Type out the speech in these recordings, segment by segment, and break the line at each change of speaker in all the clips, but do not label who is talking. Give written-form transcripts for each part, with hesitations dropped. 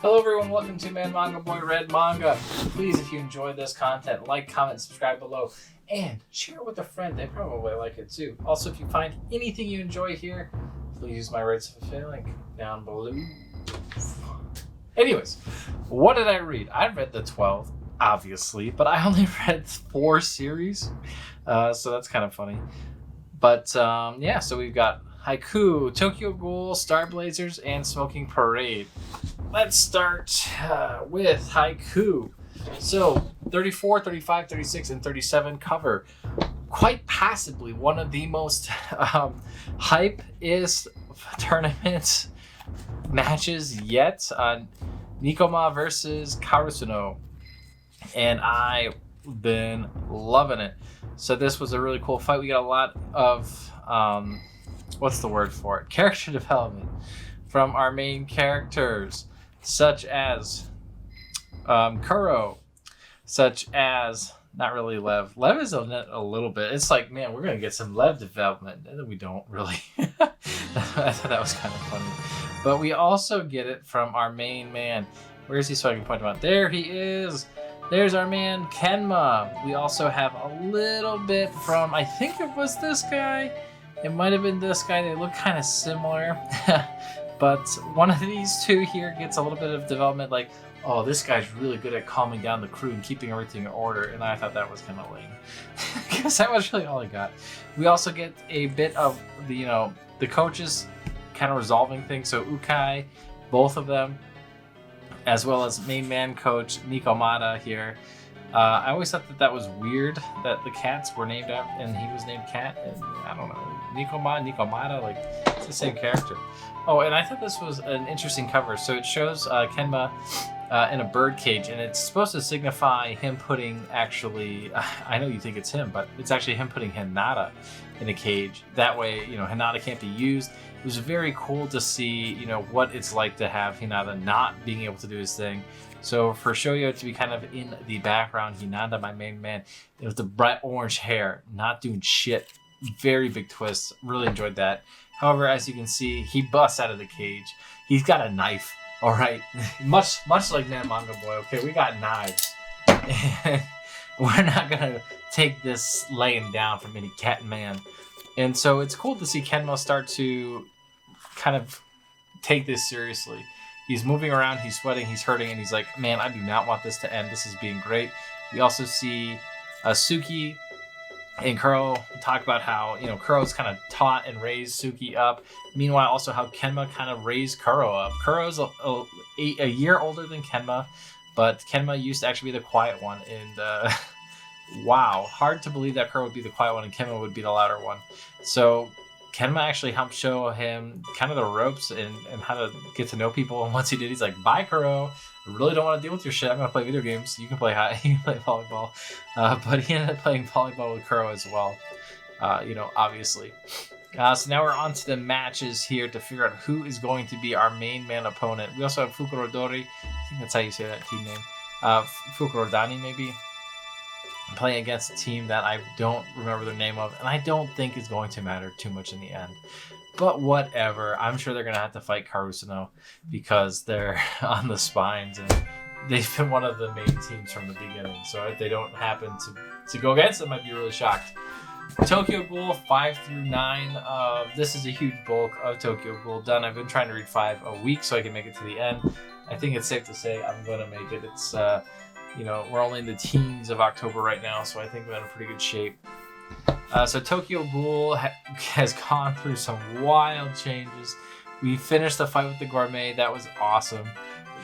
Hello everyone, welcome to Man Manga Boy Red Manga. Please, if you enjoy this content, like, comment, subscribe below, and share it with a friend. They probably like it too. Also, if you find anything you enjoy here, please use my rates of affiliate link down below. Anyways, what did I read? I read the 12, obviously, but I only read 4 series, so that's kind of funny. But yeah, so we've got Haiku, Tokyo Ghoul, Star Blazers, and Smoking Parade. Let's start with Haiku. So 34, 35, 36, and 37 cover quite passably one of the most hype-ist tournament matches yet. Nikoma versus Karasuno. And I've been loving it. So this was a really cool fight. We got a lot of, what's the word for it? Character development from our main characters, such as Kuro, such as, not really Lev. Lev is a little bit. It's like, man, we're going to get some Lev development. And then we don't really. I thought that was kind of funny. But we also get it from our main man. Where is he so I can point him out? There he is. There's our man, Kenma. We also have a little bit from, I think it was this guy. It might have been this guy. They look kind of similar. But one of these two here gets a little bit of development, like, oh, this guy's really good at calming down the crew and keeping everything in order. And I thought that was kind of lame. Because that was really all I got. We also get a bit of the, the coaches kind of resolving things. So Ukai, both of them, as well as main man coach Nikomata here. I always thought that was weird that the cats were named after, and he was named Cat, and I don't know, Nikomata, like, it's the same character. Oh, and I thought this was an interesting cover. So it shows Kenma in a bird cage, and it's supposed to signify him putting, actually, I know you think it's him, but it's actually him putting Hinata in a cage. That way, Hinata can't be used. It was very cool to see, what it's like to have Hinata not being able to do his thing. So for Shoyo to be kind of in the background, Hinata, my main man, with the bright orange hair, not doing shit. Very big twist. Really enjoyed that. However, as you can see, he busts out of the cage. He's got a knife. All right, much like Man Manga Boy. Okay, we got knives, and we're not gonna take this laying down from any cat man. And so it's cool to see Kenmo start to kind of take this seriously. He's moving around, he's sweating, he's hurting, and he's like, man, I do not want this to end. This is being great. We also see Suki and Kuro talk about how, Kuro's kind of taught and raised Suki up. Meanwhile, also how Kenma kind of raised Kuro up. Kuro's a year older than Kenma, but Kenma used to actually be the quiet one. And wow, hard to believe that Kuro would be the quiet one and Kenma would be the louder one. So Kenma actually helped show him kind of the ropes and how to get to know people. And once he did, he's like, bye, Kuro. I really don't want to deal with your shit. I'm going to play video games. You can play volleyball. But he ended up playing volleyball with Kuro as well, obviously. So now we're on to the matches here to figure out who is going to be our main man opponent. We also have Fukurodori. I think that's how you say that team name. Fukurodani, maybe. Playing against a team that I don't remember the name of, and I don't think is going to matter too much in the end. But whatever, I'm sure they're going to have to fight Karasuno because they're on the spines, and they've been one of the main teams from the beginning. So if they don't happen to go against them, I'd be really shocked. Tokyo Ghoul 5 through 9. This is a huge bulk of Tokyo Ghoul done. I've been trying to read 5 a week so I can make it to the end. I think it's safe to say I'm going to make it. It's we're only in the teens of October right now, so I think we're in a pretty good shape. So Tokyo Ghoul has gone through some wild changes. We finished the fight with the gourmet. That was awesome.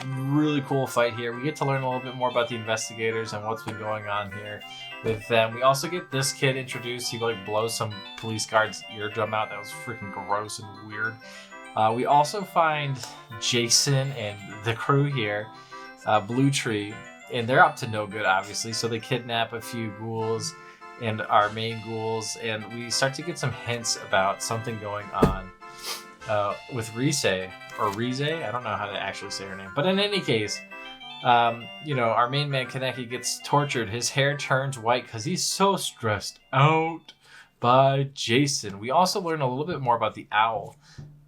Really cool fight here. We get to learn a little bit more about the investigators and what's been going on here with them. We also get this kid introduced. He blows some police guard's eardrum out. That was freaking gross and weird. We also find Jason and the crew here, Blue Tree, and they're up to no good, obviously. So they kidnap a few ghouls and our main ghouls, and we start to get some hints about something going on with Rise, or Rize. I don't know how to actually say her name. But in any case, our main man Kaneki gets tortured. His hair turns white because he's so stressed out by Jason. We also learn a little bit more about the owl.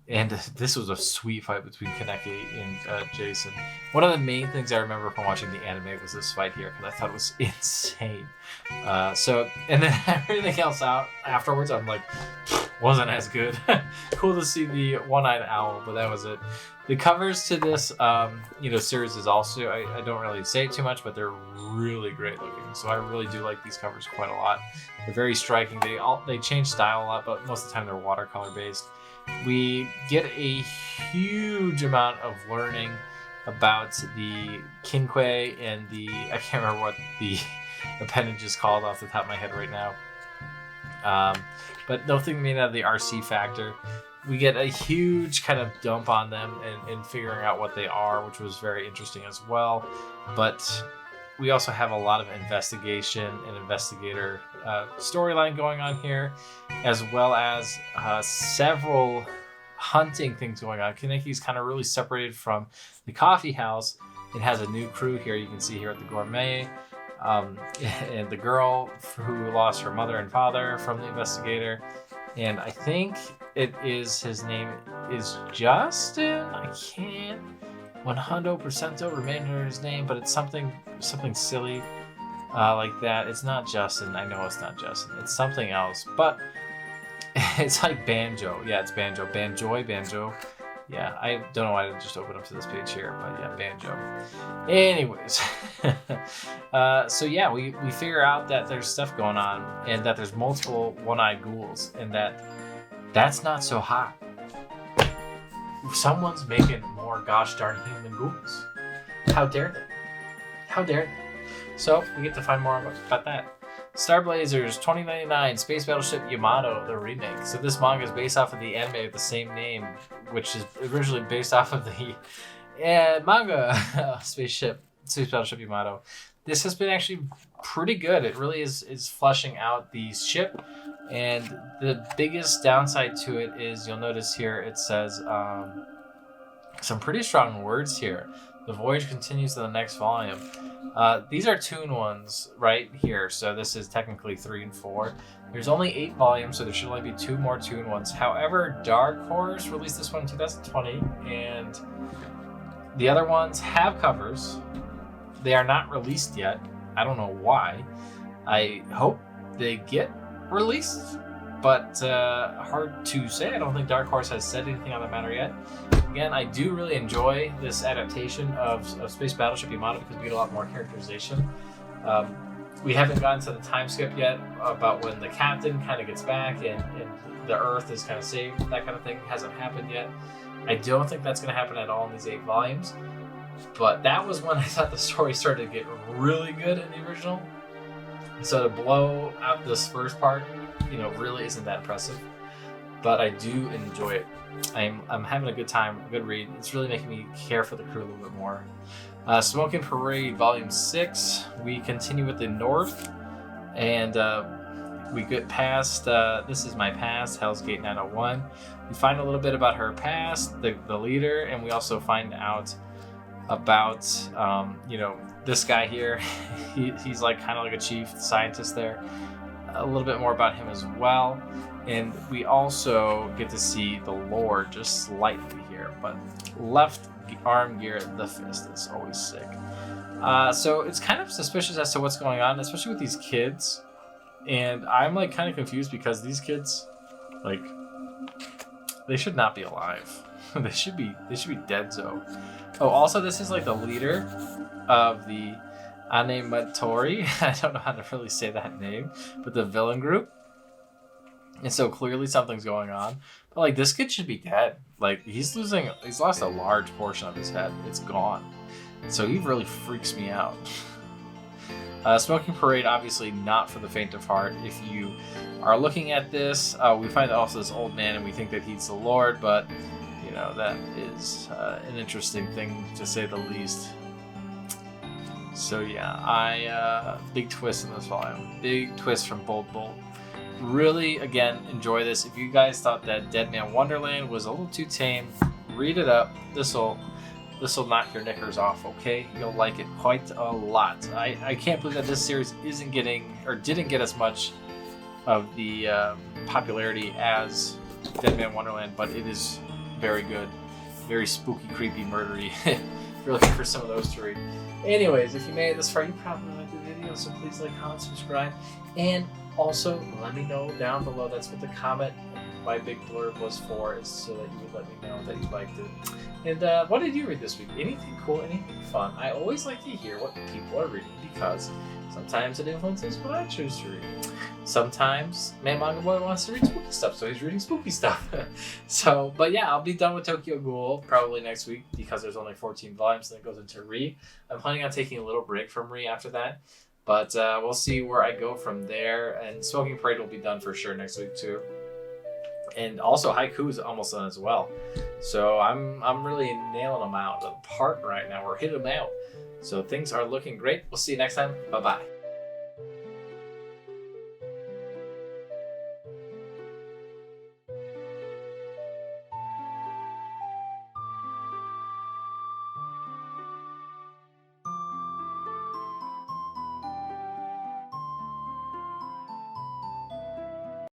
And this was a sweet fight between Kaneki and Jason. One of the main things I remember from watching the anime was this fight here, because I thought it was insane. And then everything else out afterwards, I'm like, wasn't as good. Cool to see the one-eyed owl, but that was it. The covers to this, series is also, I don't really say too much, but they're really great looking. So I really do like these covers quite a lot. They're very striking. They change style a lot, but most of the time they're watercolor based. We get a huge amount of learning about the Kinque and I can't remember what the appendage is called off the top of my head right now. But nothing made out of the RC factor. We get a huge kind of dump on them and figuring out what they are, which was very interesting as well. But we also have a lot of investigation and investigator storyline going on here, as well as several hunting things going on. Kaneki's kind of really separated from the coffee house. It has a new crew here. You can see here at the Gourmet. And the girl who lost her mother and father from the investigator. And I think his name is Justin. I can't 100% remember his name, but it's something silly like that. It's not Justin. I know it's not Justin. It's something else, but it's like Banjo. Yeah, it's Banjo. Banjo. Yeah, I don't know why I didn't just open up to this page here, but yeah, Banjo. Anyways, so yeah, we figure out that there's stuff going on and that there's multiple one-eyed ghouls and that's not so hot. Someone's making more gosh darn human ghouls. How dare they? How dare they? So we get to find more about that. Star Blazers 2099 Space Battleship Yamato, the remake. So this manga is based off of the anime of the same name, which is originally based off of the manga Space Battleship Yamato. This has been actually pretty good. It really is fleshing out the ship, and the biggest downside to it is you'll notice here it says some pretty strong words here. The voyage continues to the next volume. These are Toon ones right here, so this is technically 3 and 4. There's only 8 volumes, so there should only be 2 more Toon ones. However, Dark Horse released this one in 2020, and the other ones have covers. They are not released yet. I don't know why. I hope they get released, but hard to say. I don't think Dark Horse has said anything on the matter yet. Again, I do really enjoy this adaptation of Space Battleship Yamato because we get a lot more characterization. We haven't gotten to the time skip yet about when the captain kind of gets back and the Earth is kind of saved. That kind of thing hasn't happened yet. I don't think that's going to happen at all in these 8 volumes. But that was when I thought the story started to get really good in the original. So to blow out this first part, really isn't that impressive. But I do enjoy it. I'm having a good time, a good read. It's really making me care for the crew a little bit more. Smoking Parade Volume 6. We continue with the North, and we get past This Is My Past, Hell's Gate 901. We find a little bit about her past, the leader, and we also find out about this guy here. He's like kind of like a chief scientist there. A little bit more about him as well. And we also get to see the lore just slightly here, but left arm gear, the fist is always sick. So it's kind of suspicious as to what's going on, especially with these kids. And I'm like kind of confused because these kids, like, they should not be alive. they should be dead. So, oh, also this is like the leader of the Animatori. I don't know how to really say that name, but the villain group. And so clearly something's going on. But like this kid should be dead. Like he's lost a large portion of his head. It's gone. So he really freaks me out. Smoking Parade, obviously not for the faint of heart. If you are looking at this, we find also this old man and we think that he's the Lord, but that is an interesting thing to say the least. So yeah, big twist in this volume. Big twist from Bold. Really, again, enjoy this. If you guys thought that Dead Man Wonderland was a little too tame, read it up. This'll knock your knickers off, okay? You'll like it quite a lot. I can't believe that this series didn't get as much of the popularity as Dead Man Wonderland, but it is very good, very spooky, creepy, murdery. If you're looking for some of those to read. Anyways, if you made it this far, you probably liked the video, so please like, comment, subscribe, and also let me know down below. That's what the comment, my big blurb was for, is so that you would let me know that you liked it. And what did you read this week? Anything cool, anything fun? I always like to hear what people are reading because sometimes it influences what I choose to read. Sometimes Manga Boy wants to read spooky stuff, so he's reading spooky stuff. But yeah, I'll be done with Tokyo Ghoul probably next week because there's only 14 volumes and it goes into Re. I'm planning on taking a little break from Re after that, but we'll see where I go from there. And Smoking Parade will be done for sure next week too. And also Haiku is almost done as well. So I'm really nailing them out of the park right now. We're hitting them out. So things are looking great. We'll see you next time. Bye-bye.